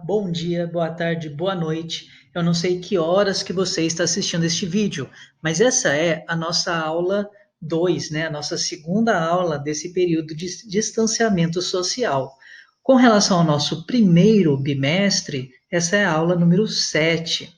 Bom dia, boa tarde, boa noite. Eu não sei que horas que você está assistindo este vídeo, mas essa é a nossa aula 2, né? A nossa segunda aula desse período de distanciamento social. Com relação ao nosso primeiro bimestre, essa é a aula número 7.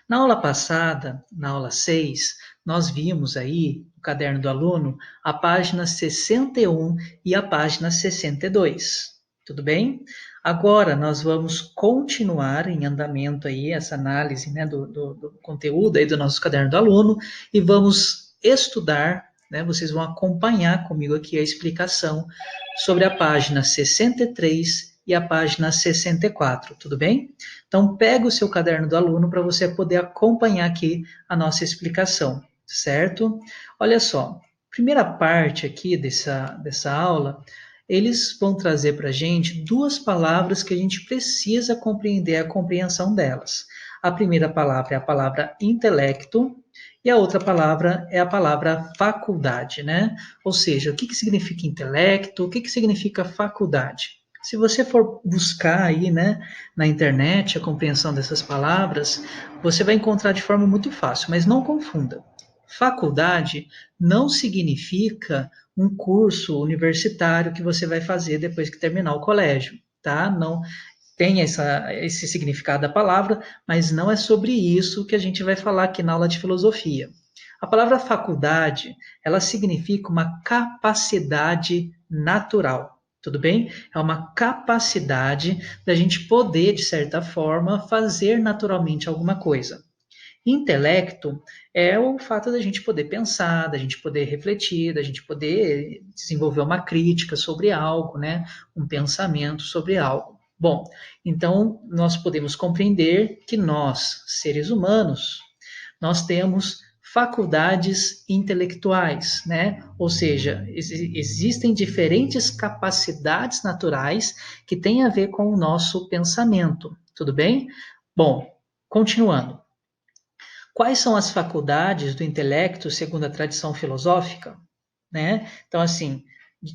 Na aula passada, na aula 6, nós vimos aí no caderno do aluno a página 61 e a página 62. Tudo bem? Agora nós vamos continuar em andamento aí essa análise, né, do conteúdo aí do nosso caderno do aluno e vamos estudar, né, vocês vão acompanhar comigo aqui a explicação sobre a página 63 e a página 64, tudo bem? Então pega o seu caderno do aluno para você poder acompanhar aqui a nossa explicação, certo? Olha só, primeira parte aqui dessa aula eles vão trazer para a gente duas palavras que a gente precisa compreender a compreensão delas. A primeira palavra é a palavra intelecto e a outra palavra é a palavra faculdade, né? Ou seja, o que significa intelecto, o que significa faculdade? Se você for buscar aí, né, na internet a compreensão dessas palavras, você vai encontrar de forma muito fácil, mas não confunda. Faculdade não significa um curso universitário que você vai fazer depois que terminar o colégio, tá? Não tem esse significado da palavra, mas não é sobre isso que a gente vai falar aqui na aula de filosofia. A palavra faculdade, ela significa uma capacidade natural, tudo bem? É uma capacidade da gente poder, de certa forma, fazer naturalmente alguma coisa. Intelecto é o fato da gente poder pensar, da gente poder refletir, da gente poder desenvolver uma crítica sobre algo, né? Um pensamento sobre algo. Bom, então nós podemos compreender que nós, seres humanos, nós temos faculdades intelectuais, né? Ou seja, existem diferentes capacidades naturais que têm a ver com o nosso pensamento, tudo bem? Bom, continuando. Quais são as faculdades do intelecto segundo a tradição filosófica? Né? Então, assim,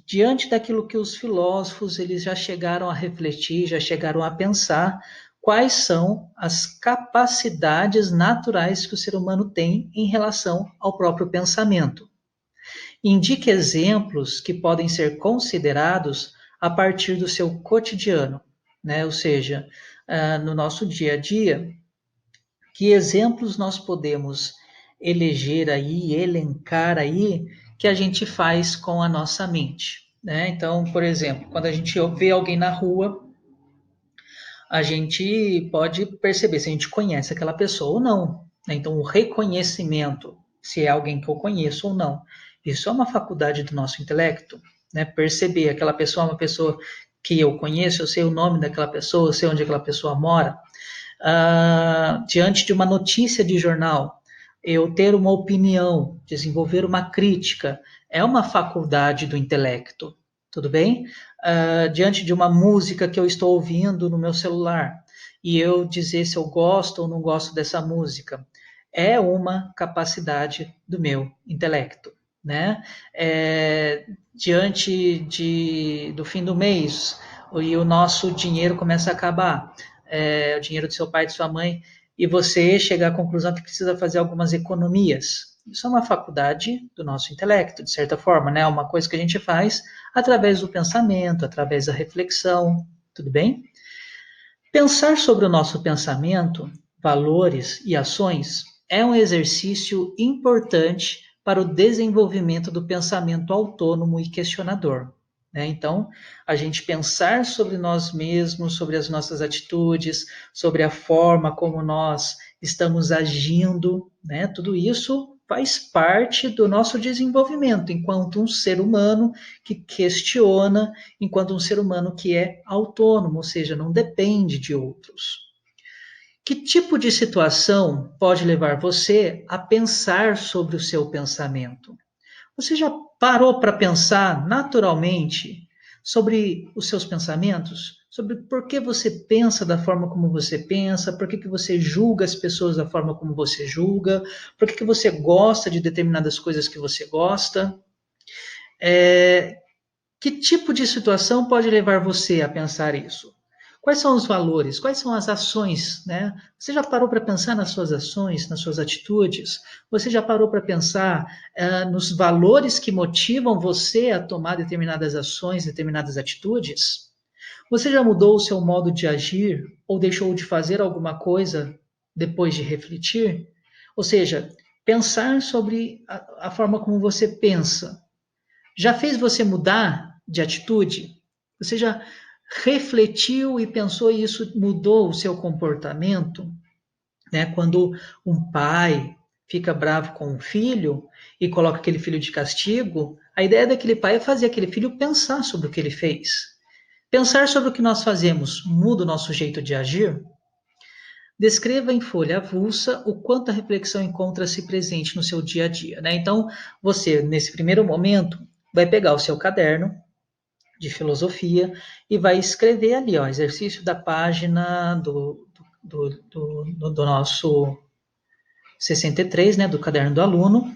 diante daquilo que os filósofos eles já chegaram a refletir, já chegaram a pensar, quais são as capacidades naturais que o ser humano tem em relação ao próprio pensamento? Indique exemplos que podem ser considerados a partir do seu cotidiano, né? Ou seja, no nosso dia a dia, que exemplos nós podemos eleger aí, elencar aí, que a gente faz com a nossa mente, né? Então, por exemplo, quando a gente vê alguém na rua, a gente pode perceber se a gente conhece aquela pessoa ou não, né? Então, o reconhecimento, se é alguém que eu conheço ou não, isso é uma faculdade do nosso intelecto, né? Perceber aquela pessoa é uma pessoa que eu conheço, eu sei o nome daquela pessoa, eu sei onde aquela pessoa mora, diante de uma notícia de jornal, eu ter uma opinião, desenvolver uma crítica, é uma faculdade do intelecto, tudo bem? Diante de uma música que eu estou ouvindo no meu celular e eu dizer se eu gosto ou não gosto dessa música, é uma capacidade do meu intelecto, né? Do fim do mês e o nosso dinheiro começa a acabar, o dinheiro do seu pai e de sua mãe, e você chegar à conclusão que precisa fazer algumas economias. Isso é uma faculdade do nosso intelecto, de certa forma, né? Uma coisa que a gente faz através do pensamento, através da reflexão, tudo bem? Pensar sobre o nosso pensamento, valores e ações é um exercício importante para o desenvolvimento do pensamento autônomo e questionador, né? Então, a gente pensar sobre nós mesmos, sobre as nossas atitudes, sobre a forma como nós estamos agindo, né? Tudo isso faz parte do nosso desenvolvimento enquanto um ser humano que questiona, enquanto um ser humano que é autônomo, ou seja, não depende de outros. Que tipo de situação pode levar você a pensar sobre o seu pensamento? Você já parou para pensar naturalmente sobre os seus pensamentos? Sobre por que você pensa da forma como você pensa, por que você julga as pessoas da forma como você julga, por que você gosta de determinadas coisas que você gosta? É, que tipo de situação pode levar você a pensar isso? Quais são os valores? Quais são as ações, né? Você já parou para pensar nas suas ações, nas suas atitudes? Você já parou para pensar nos valores que motivam você a tomar determinadas ações, determinadas atitudes? Você já mudou o seu modo de agir ou deixou de fazer alguma coisa depois de refletir? Ou seja, pensar sobre a forma como você pensa já fez você mudar de atitude? Você já refletiu e pensou e isso mudou o seu comportamento? Né? Quando um pai fica bravo com um filho e coloca aquele filho de castigo, a ideia daquele pai é fazer aquele filho pensar sobre o que ele fez. Pensar sobre o que nós fazemos muda o nosso jeito de agir? Descreva em folha avulsa o quanto a reflexão encontra-se presente no seu dia a dia. Né? Então, você, nesse primeiro momento, vai pegar o seu caderno de filosofia e vai escrever ali, ó, exercício da página do nosso 63, né, do caderno do aluno,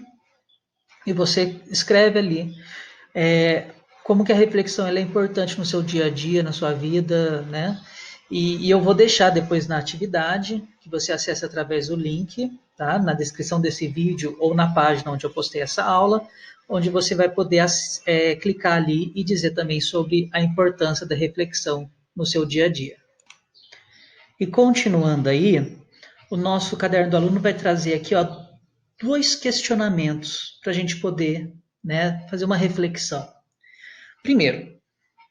e você escreve ali como que a reflexão ela é importante no seu dia a dia, na sua vida, né? E eu vou deixar depois na atividade, que você acessa através do link, tá? Na descrição desse vídeo ou na página onde eu postei essa aula, onde você vai poder clicar ali e dizer também sobre a importância da reflexão no seu dia a dia. E continuando aí, o nosso caderno do aluno vai trazer aqui, ó, dois questionamentos para a gente poder, né, fazer uma reflexão. Primeiro,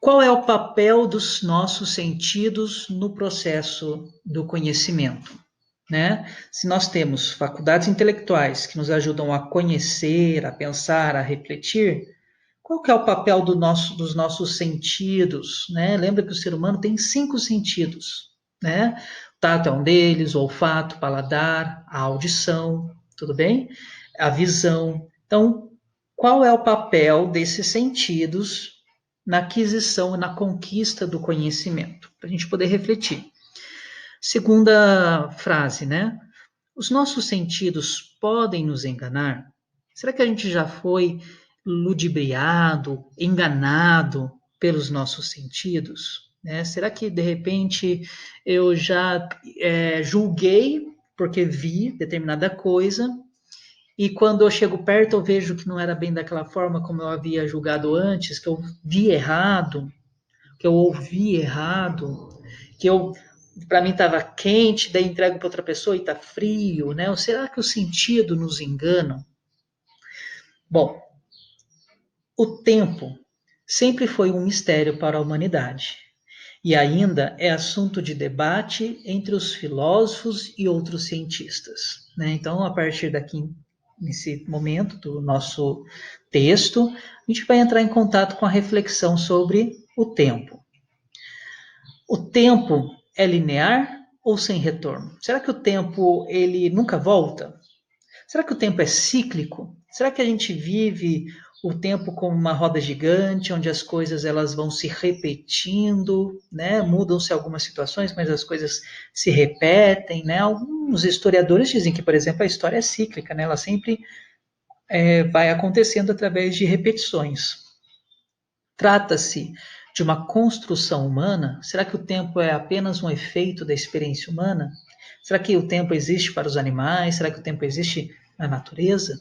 qual é o papel dos nossos sentidos no processo do conhecimento? Né? Se nós temos faculdades intelectuais que nos ajudam a conhecer, a pensar, a refletir, qual que é o papel dos nossos sentidos? Né? Lembra que o ser humano tem 5 sentidos. Né? O tato é um deles, o olfato, o paladar, a audição, tudo bem? A visão. Então, qual é o papel desses sentidos na aquisição e na conquista do conhecimento? Para a gente poder refletir. Segunda frase, né? Os nossos sentidos podem nos enganar? Será que a gente já foi ludibriado, enganado pelos nossos sentidos? Né? Será que, de repente, eu já julguei porque vi determinada coisa e quando eu chego perto eu vejo que não era bem daquela forma como eu havia julgado antes, que eu vi errado, que eu ouvi errado, que eu para mim estava quente, daí entrego para outra pessoa e está frio, né? Ou será que o sentido nos engana? Bom, o tempo sempre foi um mistério para a humanidade e ainda é assunto de debate entre os filósofos e outros cientistas. Né? Então, a partir daqui, nesse momento do nosso texto, a gente vai entrar em contato com a reflexão sobre o tempo. O tempo é linear ou sem retorno? Será que o tempo ele nunca volta? Será que o tempo é cíclico? Será que a gente vive o tempo como uma roda gigante, onde as coisas elas vão se repetindo, né? Mudam-se algumas situações, mas as coisas se repetem, né? Alguns historiadores dizem que, por exemplo, a história é cíclica, né? Ela sempre vai acontecendo através de repetições. Trata-se de uma construção humana? Será que o tempo é apenas um efeito da experiência humana? Será que o tempo existe para os animais? Será que o tempo existe na natureza?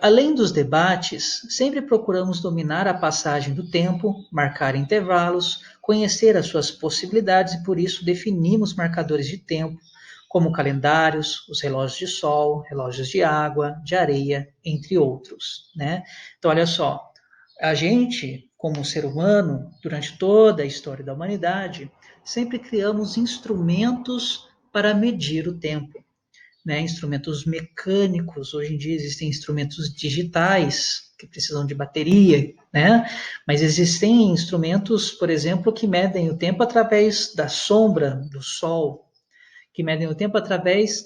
Além dos debates, sempre procuramos dominar a passagem do tempo, marcar intervalos, conhecer as suas possibilidades e, por isso, definimos marcadores de tempo, como calendários, os relógios de sol, relógios de água, de areia, entre outros. Né? Então, olha só, a gente, como ser humano, durante toda a história da humanidade, sempre criamos instrumentos para medir o tempo. Né? Instrumentos mecânicos, hoje em dia existem instrumentos digitais que precisam de bateria, né? Mas existem instrumentos, por exemplo, que medem o tempo através da sombra do sol, que medem o tempo através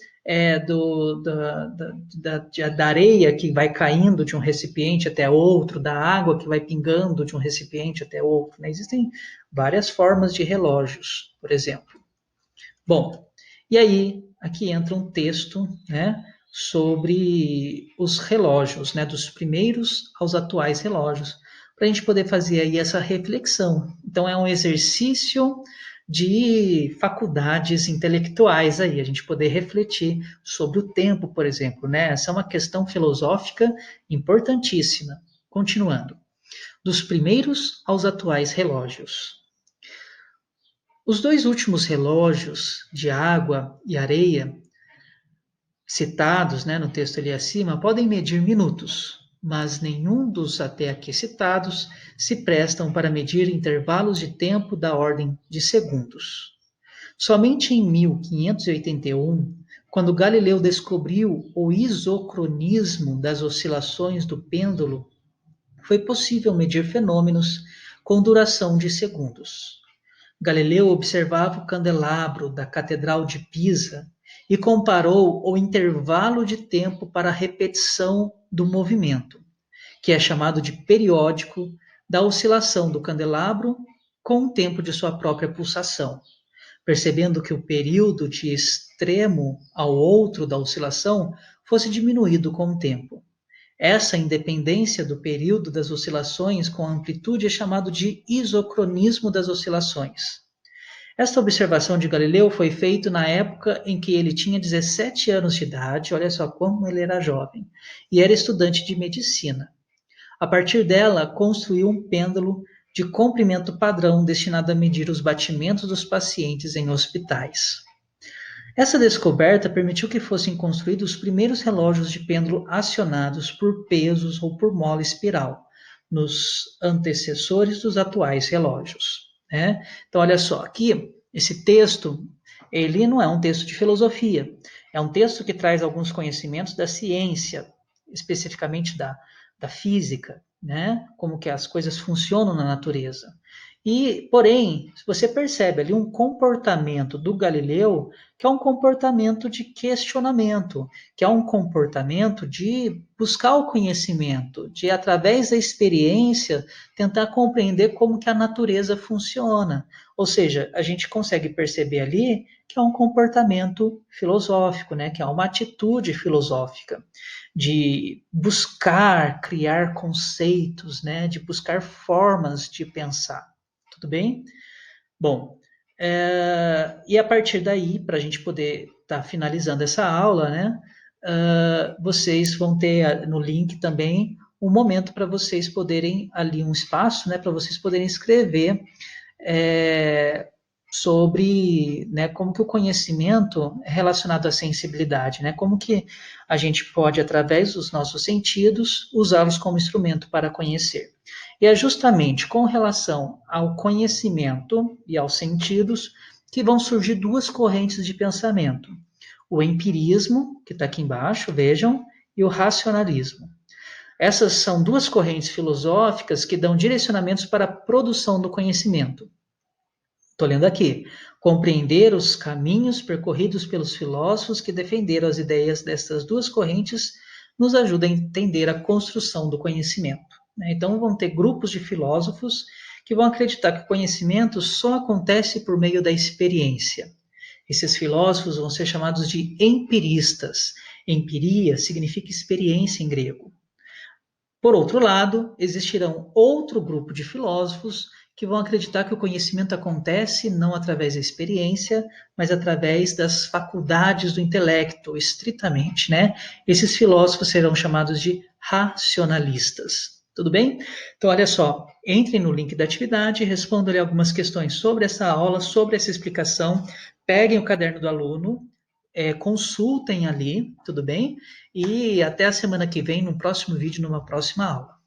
da areia que vai caindo de um recipiente até outro, da água que vai pingando de um recipiente até outro. Né? Existem várias formas de relógios, por exemplo. Bom, e aí aqui entra um texto, né, sobre os relógios, né, dos primeiros aos atuais relógios, para a gente poder fazer aí essa reflexão. Então, é um exercício de faculdades intelectuais aí, a gente poder refletir sobre o tempo, por exemplo, né? Essa é uma questão filosófica importantíssima. Continuando. Dos primeiros aos atuais relógios. Os dois últimos relógios de água e areia citados, né, no texto ali acima, podem medir minutos, mas nenhum dos até aqui citados se prestam para medir intervalos de tempo da ordem de segundos. Somente em 1581, quando Galileu descobriu o isocronismo das oscilações do pêndulo, foi possível medir fenômenos com duração de segundos. Galileu observava o candelabro da Catedral de Pisa e comparou o intervalo de tempo para a repetição do movimento, que é chamado de periódico, da oscilação do candelabro com o tempo de sua própria pulsação, percebendo que o período de extremo ao outro da oscilação fosse diminuído com o tempo. Essa independência do período das oscilações com amplitude é chamado de isocronismo das oscilações. Esta observação de Galileu foi feita na época em que ele tinha 17 anos de idade, olha só como ele era jovem, e era estudante de medicina. A partir dela, construiu um pêndulo de comprimento padrão destinado a medir os batimentos dos pacientes em hospitais. Essa descoberta permitiu que fossem construídos os primeiros relógios de pêndulo acionados por pesos ou por mola espiral, nos antecessores dos atuais relógios, né? Então, olha só, aqui, esse texto, ele não é um texto de filosofia, é um texto que traz alguns conhecimentos da ciência, especificamente da física, né? Como que as coisas funcionam na natureza. E, porém, você percebe ali um comportamento do Galileu que é um comportamento de questionamento, que é um comportamento de buscar o conhecimento, de através da experiência tentar compreender como que a natureza funciona. Ou seja, a gente consegue perceber ali que é um comportamento filosófico, né? Que é uma atitude filosófica de buscar criar conceitos, né? De buscar formas de pensar. Tudo bem? Bom, e a partir daí, para a gente poder estar finalizando essa aula, né, vocês vão ter no link também um momento para vocês poderem, ali um espaço, né, para vocês poderem escrever sobre, né, como que o conhecimento é relacionado à sensibilidade, né, como que a gente pode, através dos nossos sentidos, usá-los como instrumento para conhecer. E é justamente com relação ao conhecimento e aos sentidos que vão surgir duas correntes de pensamento. O empirismo, que está aqui embaixo, vejam, e o racionalismo. Essas são duas correntes filosóficas que dão direcionamentos para a produção do conhecimento. Estou lendo aqui. Compreender os caminhos percorridos pelos filósofos que defenderam as ideias dessas duas correntes nos ajuda a entender a construção do conhecimento. Então, vão ter grupos de filósofos que vão acreditar que o conhecimento só acontece por meio da experiência. Esses filósofos vão ser chamados de empiristas. Empiria significa experiência em grego. Por outro lado, existirão outro grupo de filósofos que vão acreditar que o conhecimento acontece não através da experiência, mas através das faculdades do intelecto, estritamente, né? Esses filósofos serão chamados de racionalistas. Tudo bem? Então, olha só, entrem no link da atividade, respondam-lhe algumas questões sobre essa aula, sobre essa explicação, peguem o caderno do aluno, consultem ali, tudo bem? E até a semana que vem, no próximo vídeo, numa próxima aula.